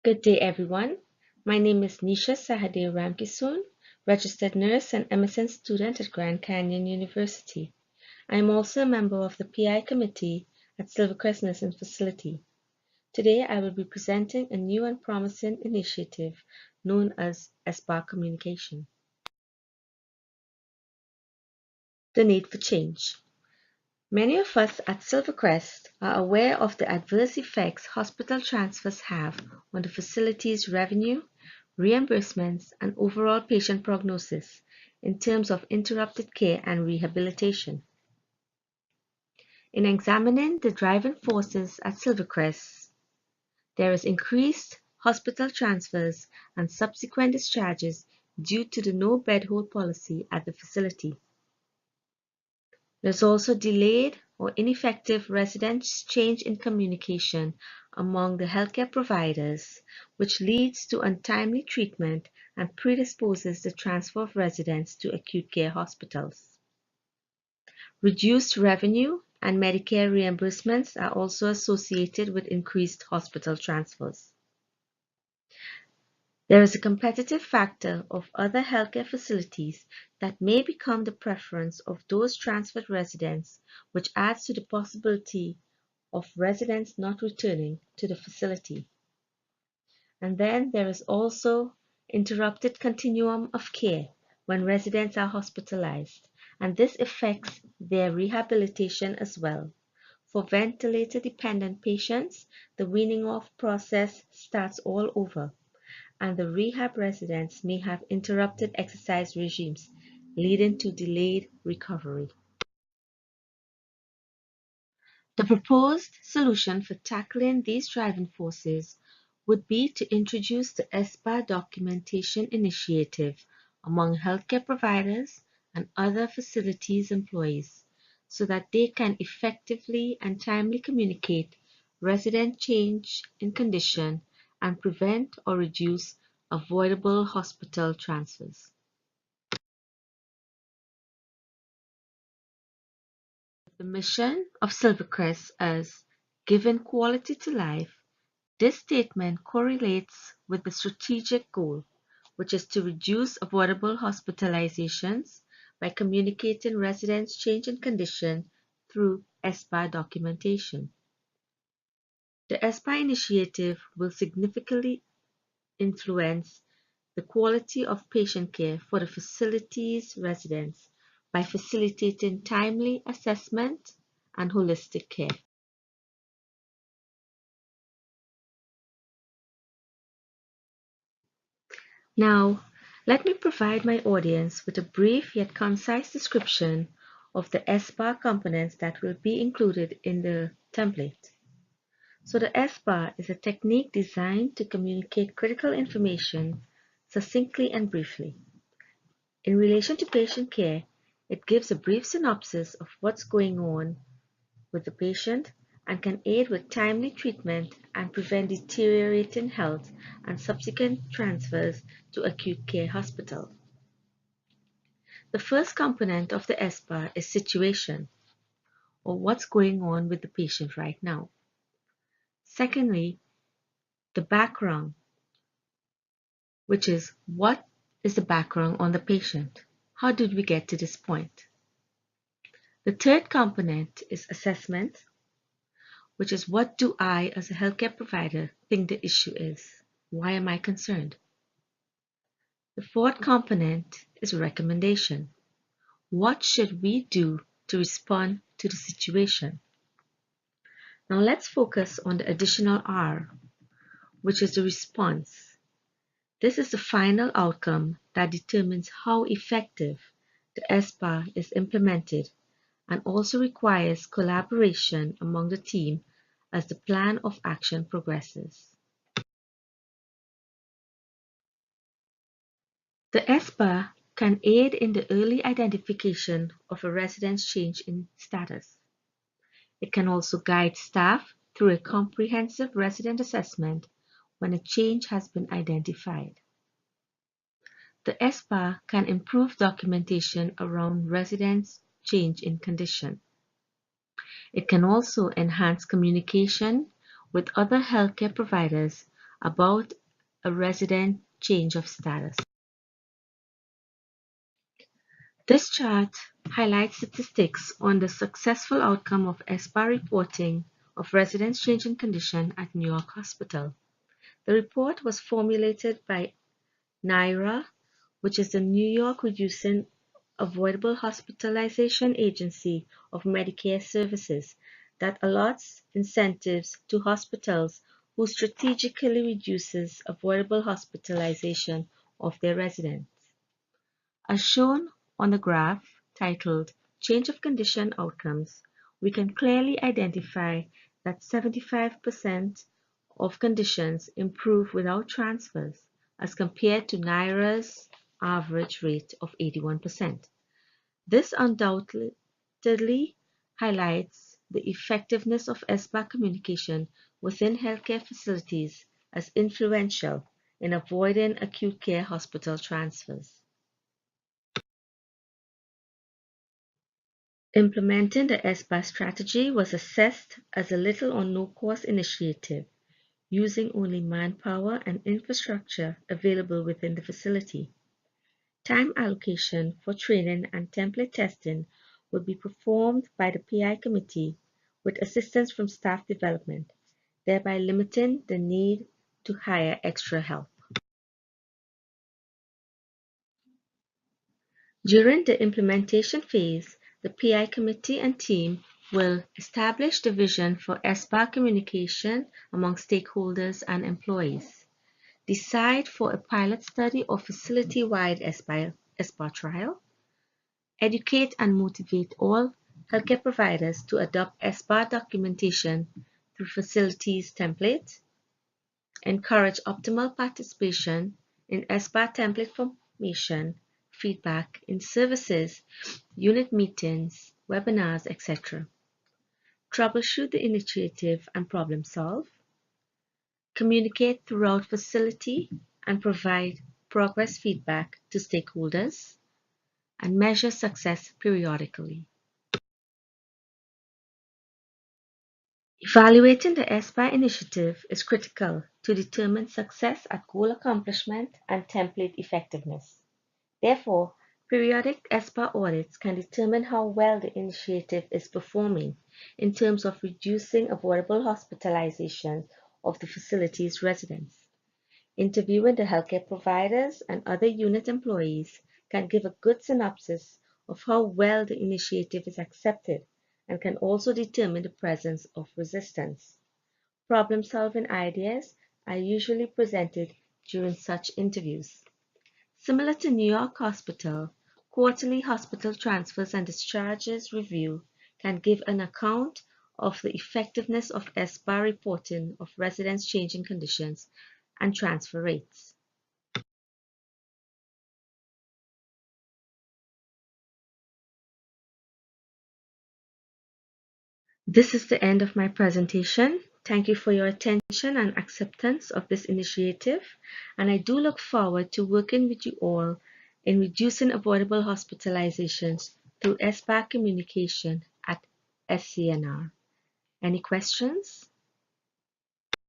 Good day, everyone. My name is Nisha Sahade Ramkisoon, registered nurse and MSN student at Grand Canyon University. I am also a member of the PI committee at Silvercrest Nursing Facility. Today, I will be presenting a new and promising initiative known as SBAR Communication. The need for change. Many of us at Silvercrest are aware of the adverse effects hospital transfers have on the facility's revenue, reimbursements, and overall patient prognosis in terms of interrupted care and rehabilitation. In examining the driving forces at Silvercrest, there is increased hospital transfers and subsequent discharges due to the no bed hold policy at the facility. There's also delayed or ineffective resident change in communication among the healthcare providers, which leads to untimely treatment and predisposes the transfer of residents to acute care hospitals. Reduced revenue and Medicare reimbursements are also associated with increased hospital transfers. There is a competitive factor of other healthcare facilities that may become the preference of those transferred residents, which adds to the possibility of residents not returning to the facility. And then there is also interrupted continuum of care when residents are hospitalized, and this affects their rehabilitation as well. For ventilator-dependent patients, the weaning off process starts all over, and the rehab residents may have interrupted exercise regimes, leading to delayed recovery. The proposed solution for tackling these driving forces would be to introduce the SBAR documentation initiative among healthcare providers and other facilities employees so that they can effectively and timely communicate resident change in condition and prevent or reduce avoidable hospital transfers. The mission of Silvercrest as giving quality to life. This statement correlates with the strategic goal, which is to reduce avoidable hospitalizations by communicating residents' change in condition through SBAR documentation. The SBAR initiative will significantly influence the quality of patient care for the facility's residents by facilitating timely assessment and holistic care. Now, let me provide my audience with a brief yet concise description of the SBAR components that will be included in the template. So the SBAR is a technique designed to communicate critical information succinctly and briefly. In relation to patient care, it gives a brief synopsis of what's going on with the patient and can aid with timely treatment and prevent deteriorating health and subsequent transfers to acute care hospital. The first component of the SBAR is situation, or what's going on with the patient right now. Secondly, the background, which is what is the background on the patient? How did we get to this point? The third component is assessment, which is what do I as a healthcare provider think the issue is? Why am I concerned? The fourth component is recommendation. What should we do to respond to the situation? Now let's focus on the additional R, which is the response. This is the final outcome that determines how effective the SBAR is implemented and also requires collaboration among the team as the plan of action progresses. The SBAR can aid in the early identification of a resident's change in status. It can also guide staff through a comprehensive resident assessment when a change has been identified. The SBAR can improve documentation around residents' change in condition. It can also enhance communication with other healthcare providers about a resident change of status. This chart highlights statistics on the successful outcome of SBAR reporting of residents changing condition at New York Hospital. The report was formulated by NYRA, which is the New York Reducing Avoidable Hospitalization Agency of Medicare Services, that allots incentives to hospitals who strategically reduces avoidable hospitalization of their residents. As shown on the graph titled Change of Condition Outcomes, we can clearly identify that 75% of conditions improve without transfers as compared to NYRA's average rate of 81%. This undoubtedly highlights the effectiveness of SBAR communication within healthcare facilities as influential in avoiding acute care hospital transfers. Implementing the SBAR strategy was assessed as a little or no cost initiative, using only manpower and infrastructure available within the facility. Time allocation for training and template testing would be performed by the PI committee with assistance from staff development, thereby limiting the need to hire extra help. During the implementation phase, the PI committee and team will establish the vision for SBAR communication among stakeholders and employees, decide for a pilot study or facility-wide SBAR trial, educate and motivate all healthcare providers to adopt SBAR documentation through facilities template, encourage optimal participation in SBAR template formation, feedback in services, unit meetings, webinars, etc. Troubleshoot the initiative and problem solve. Communicate throughout facility and provide progress feedback to stakeholders. And measure success periodically. Evaluating the SBAR initiative is critical to determine success at goal accomplishment and template effectiveness. Therefore, periodic SBAR audits can determine how well the initiative is performing in terms of reducing avoidable hospitalization of the facility's residents. Interviewing the healthcare providers and other unit employees can give a good synopsis of how well the initiative is accepted and can also determine the presence of resistance. Problem-solving ideas are usually presented during such interviews. Similar to New York Hospital, quarterly hospital transfers and discharges review can give an account of the effectiveness of SBAR reporting of residents changing conditions and transfer rates. This is the end of my presentation. Thank you for your attention and acceptance of this initiative, and I do look forward to working with you all in reducing avoidable hospitalizations through SBAR communication at SCNR. Any questions?